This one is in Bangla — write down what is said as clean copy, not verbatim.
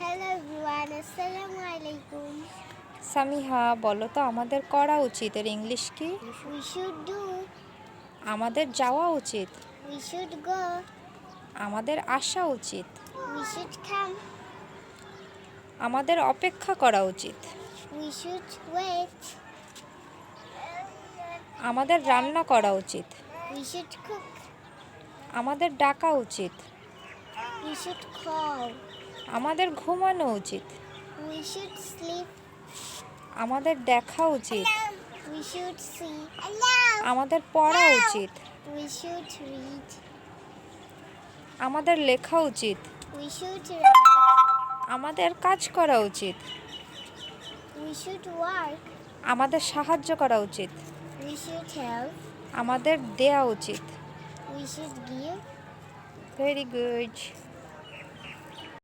হ্যালো এভরিওয়ান, আসসালামু আলাইকুম। সামিহা, বলো তো আমাদের করা উচিত এর ইংলিশ কি? উই শুড ডু, আমাদের যাওয়া উচিত, উই শুড গো, আমাদের আসা উচিত, উই শুড কাম, আমাদের অপেক্ষা করা উচিত, উই শুড ওয়েট, আমাদের রান্না করা উচিত, উই শুড কুক, আমাদের ডাকা উচিত, উই শুড কল, আমাদের ঘুমানো উচিত, উই শুড স্লিপ, আমাদের দেখা উচিত, উই শুড সি, আমাদের পড়া উচিত, উই শুড রিড, আমাদের লেখা উচিত, উই শুড রাইট, আমাদের কাজ করা উচিত, উই শুড ওয়ার্ক, আমাদের সাহায্য করা উচিত, উই শুড হেল্প, আমাদের দেয়া উচিত। We should give. Very good.